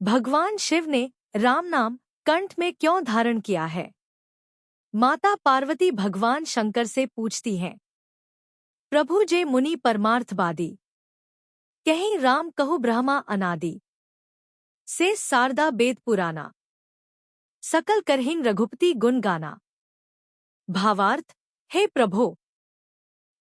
भगवान शिव ने राम नाम कंठ में क्यों धारण किया है? माता पार्वती भगवान शंकर से पूछती हैं। प्रभु जे मुनि परमार्थवादी, कहीं राम कहु ब्रह्मा अनादि, से शारदा वेद पुराना, सकल करहिं रघुपति गुण गाना। भावार्थ, हे प्रभो,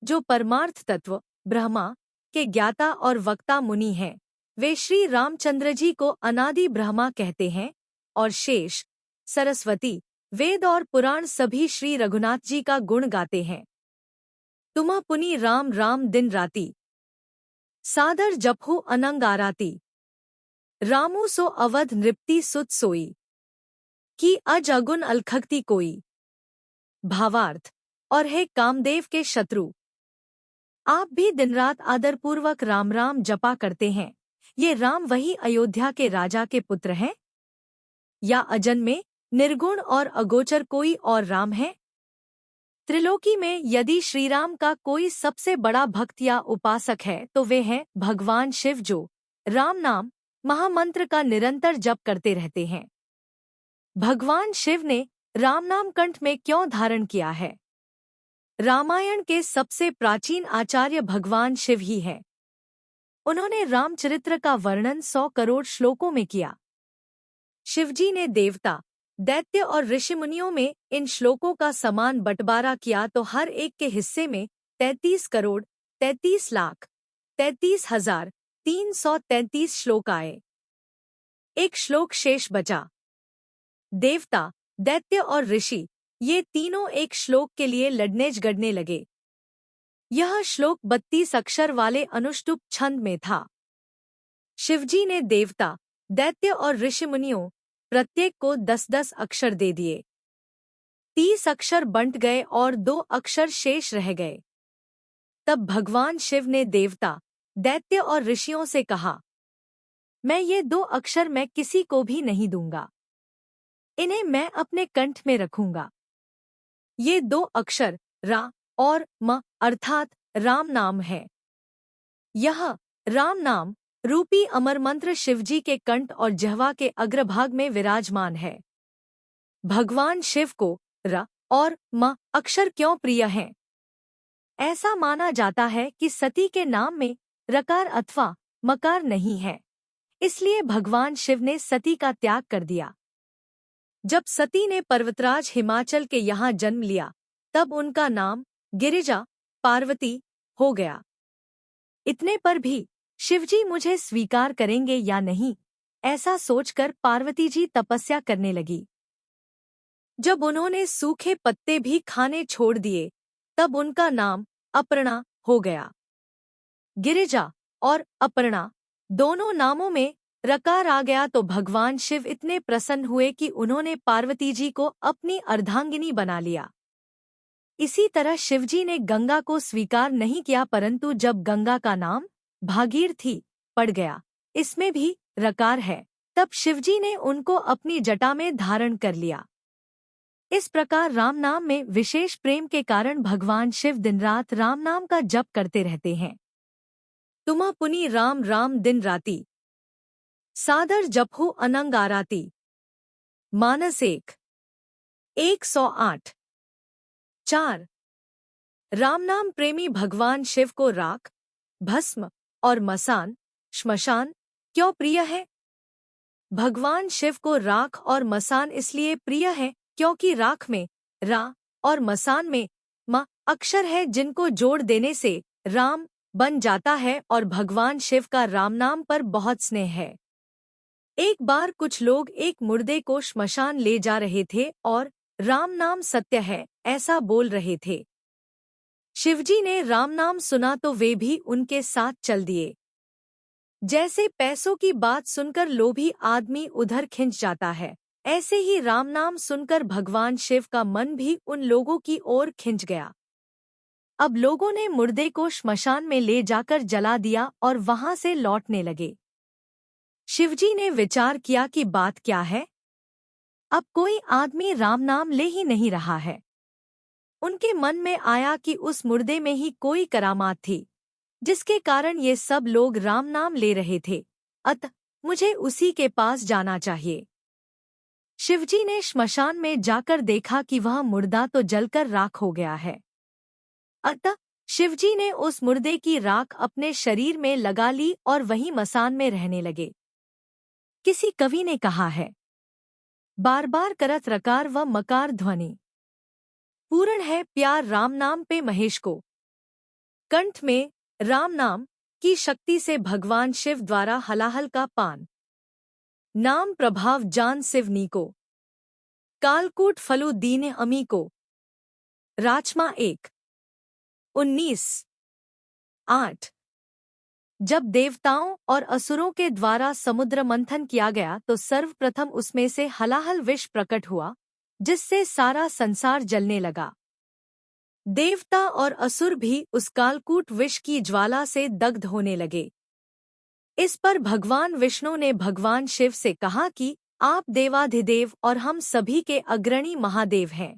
जो परमार्थ तत्व ब्रह्मा के ज्ञाता और वक्ता मुनि हैं, वे श्री रामचंद्र जी को अनादि ब्रह्मा कहते हैं और शेष, सरस्वती, वेद और पुराण सभी श्री रघुनाथ जी का गुण गाते हैं। तुम पुनि राम राम दिन राती, सादर जपहु अनंग आराती, रामू सो अवध नृप्ति सुत सोई, की अज अगुन अलखगति कोई। भावार्थ, और हे कामदेव के शत्रु, आप भी दिन रात आदरपूर्वक राम राम जपा करते हैं। ये राम वही अयोध्या के राजा के पुत्र हैं, या अजन्मे, निर्गुण और अगोचर कोई और राम है? त्रिलोकी में यदि श्रीराम का कोई सबसे बड़ा भक्त या उपासक है तो वे हैं भगवान शिव, जो राम नाम महामंत्र का निरंतर जप करते रहते हैं। भगवान शिव ने राम नाम कंठ में क्यों धारण किया है? रामायण के सबसे प्राचीन आचार्य भगवान शिव ही हैं। उन्होंने रामचरित्र का वर्णन 100 करोड़ श्लोकों में किया। शिवजी ने देवता, दैत्य और ऋषिमुनियों में इन श्लोकों का समान बंटवारा किया तो हर एक के हिस्से में 33 करोड़ 33 लाख 33,333 श्लोक आए। एक श्लोक शेष बचा। देवता, दैत्य और ऋषि, ये तीनों एक श्लोक के लिए लड़ने झगड़ने लगे। यह श्लोक 32 अक्षर वाले अनुष्टुप छंद में था। शिवजी ने देवता, दैत्य और ऋषिमुनियों प्रत्येक को 10-10 अक्षर दे दिए। 30 अक्षर बंट गए और 2 अक्षर शेष रह गए। तब भगवान शिव ने देवता, दैत्य और ऋषियों से कहा, मैं ये 2 अक्षर मैं किसी को भी नहीं दूंगा। इन्हें मैं अपने कंठ में रखूंगा। ये 2 अक्षर रा और म अर्थात राम नाम है। यह राम नाम रूपी अमर मंत्र शिवजी के कंठ और जिह्वा के अग्रभाग में विराजमान है। भगवान शिव को र और म अक्षर क्यों प्रिय हैं? ऐसा माना जाता है कि सती के नाम में रकार अथवा मकार नहीं है, इसलिए भगवान शिव ने सती का त्याग कर दिया। जब सती ने पर्वतराज हिमाचल के यहाँ जन्म लिया, तब उनका नाम गिरिजा पार्वती हो गया। इतने पर भी शिवजी मुझे स्वीकार करेंगे या नहीं, ऐसा सोचकर पार्वती जी तपस्या करने लगी। जब उन्होंने सूखे पत्ते भी खाने छोड़ दिए, तब उनका नाम अपर्णा हो गया। गिरिजा और अपर्णा दोनों नामों में रकार आ गया तो भगवान शिव इतने प्रसन्न हुए कि उन्होंने पार्वती जी को अपनी अर्धांगिनी बना लिया। इसी तरह शिवजी ने गंगा को स्वीकार नहीं किया, परंतु जब गंगा का नाम भागीरथी पड़ गया, इसमें भी रकार है, तब शिवजी ने उनको अपनी जटा में धारण कर लिया। इस प्रकार राम नाम में विशेष प्रेम के कारण भगवान शिव दिन रात राम नाम का जप करते रहते हैं। तुम पुनि राम राम दिन राती, सादर जपहु अनंग आराती। मानस 108। 4। राम नाम प्रेमी भगवान शिव को राख, भस्म और मसान, श्मशान क्यों प्रिय है? भगवान शिव को राख और मसान इसलिए प्रिय है क्योंकि राख में रा और मसान में म अक्षर है, जिनको जोड़ देने से राम बन जाता है और भगवान शिव का राम नाम पर बहुत स्नेह है। एक बार कुछ लोग एक मुर्दे को श्मशान ले जा रहे थे और राम नाम सत्य है ऐसा बोल रहे थे। शिवजी ने राम नाम सुना तो वे भी उनके साथ चल दिए। जैसे पैसों की बात सुनकर लोभी आदमी उधर खिंच जाता है, ऐसे ही राम नाम सुनकर भगवान शिव का मन भी उन लोगों की ओर खिंच गया। अब लोगों ने मुर्दे को श्मशान में ले जाकर जला दिया और वहां से लौटने लगे। शिवजी ने विचार किया कि बात क्या है, अब कोई आदमी राम नाम ले ही नहीं रहा है। उनके मन में आया कि उस मुर्दे में ही कोई करामात थी, जिसके कारण ये सब लोग राम नाम ले रहे थे। अतः मुझे उसी के पास जाना चाहिए। शिवजी ने श्मशान में जाकर देखा कि वह मुर्दा तो जलकर राख हो गया है। अतः शिवजी ने उस मुर्दे की राख अपने शरीर में लगा ली और वहीं मसान में रहने लगे। किसी कवि ने कहा है, बार बार करत रकार व मकार ध्वनि, पूर्ण है प्यार राम नाम पे महेश को। कंठ में राम नाम की शक्ति से भगवान शिव द्वारा हलाहल का पान, नाम प्रभाव जान सिवनी को, कालकूट फलु दीने अमी को। राचमा 1:19-8। जब देवताओं और असुरों के द्वारा समुद्र मंथन किया गया तो सर्वप्रथम उसमें से हलाहल विष प्रकट हुआ, जिससे सारा संसार जलने लगा। देवता और असुर भी उस कालकूट विष की ज्वाला से दग्ध होने लगे। इस पर भगवान विष्णु ने भगवान शिव से कहा कि आप देवाधिदेव और हम सभी के अग्रणी महादेव हैं,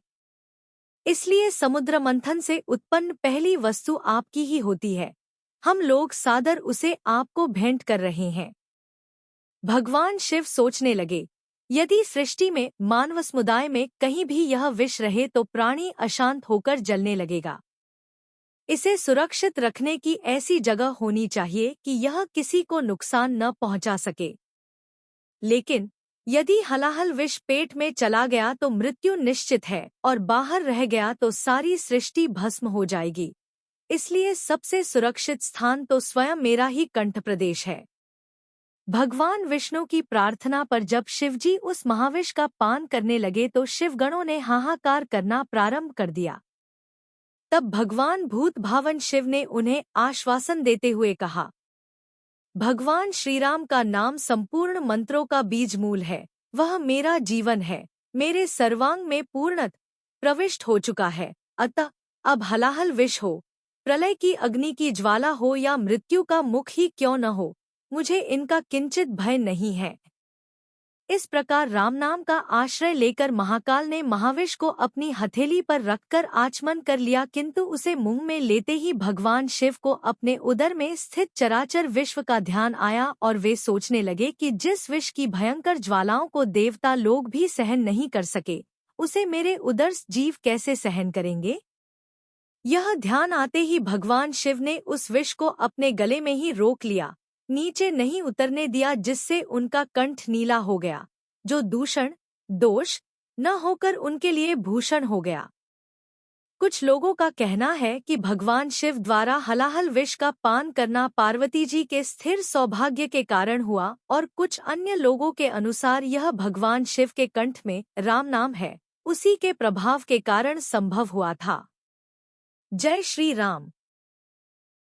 इसलिए समुद्र मंथन से उत्पन्न पहली वस्तु आपकी ही होती है। हम लोग सादर उसे आपको भेंट कर रहे हैं। भगवान शिव सोचने लगे, यदि सृष्टि में मानव समुदाय में कहीं भी यह विष रहे तो प्राणी अशांत होकर जलने लगेगा। इसे सुरक्षित रखने की ऐसी जगह होनी चाहिए कि यह किसी को नुकसान न पहुंचा सके। लेकिन यदि हलाहल विष पेट में चला गया तो मृत्यु निश्चित है और बाहर रह गया तो सारी सृष्टि भस्म हो जाएगी। इसलिए सबसे सुरक्षित स्थान तो स्वयं मेरा ही कंठ प्रदेश है। भगवान विष्णु की प्रार्थना पर जब शिवजी उस महाविष का पान करने लगे तो शिवगणों ने हाहाकार करना प्रारंभ कर दिया। तब भगवान भूत भावन शिव ने उन्हें आश्वासन देते हुए कहा, भगवान श्रीराम का नाम संपूर्ण मंत्रों का बीज मूल है, वह मेरा जीवन है, मेरे सर्वांग में पूर्णतः प्रविष्ट हो चुका है। अतः अब हलाहल विष हो, प्रलय की अग्नि की ज्वाला हो या मृत्यु का मुख ही क्यों न हो, मुझे इनका किंचित भय नहीं है। इस प्रकार राम नाम का आश्रय लेकर महाकाल ने महाविष को अपनी हथेली पर रखकर आचमन कर लिया, किंतु उसे मुंह में लेते ही भगवान शिव को अपने उदर में स्थित चराचर विश्व का ध्यान आया और वे सोचने लगे कि जिस विष की भयंकर ज्वालाओं को देवता लोग भी सहन नहीं कर सके, उसे मेरे उदरस्थ जीव कैसे सहन करेंगे। यह ध्यान आते ही भगवान शिव ने उस विष को अपने गले में ही रोक लिया, नीचे नहीं उतरने दिया, जिससे उनका कंठ नीला हो गया, जो दूषण दोष न होकर उनके लिए भूषण हो गया। कुछ लोगों का कहना है कि भगवान शिव द्वारा हलाहल विष का पान करना पार्वती जी के स्थिर सौभाग्य के कारण हुआ और कुछ अन्य लोगों के अनुसार यह भगवान शिव के कंठ में राम नाम है, उसी के प्रभाव के कारण संभव हुआ था। जय श्री राम।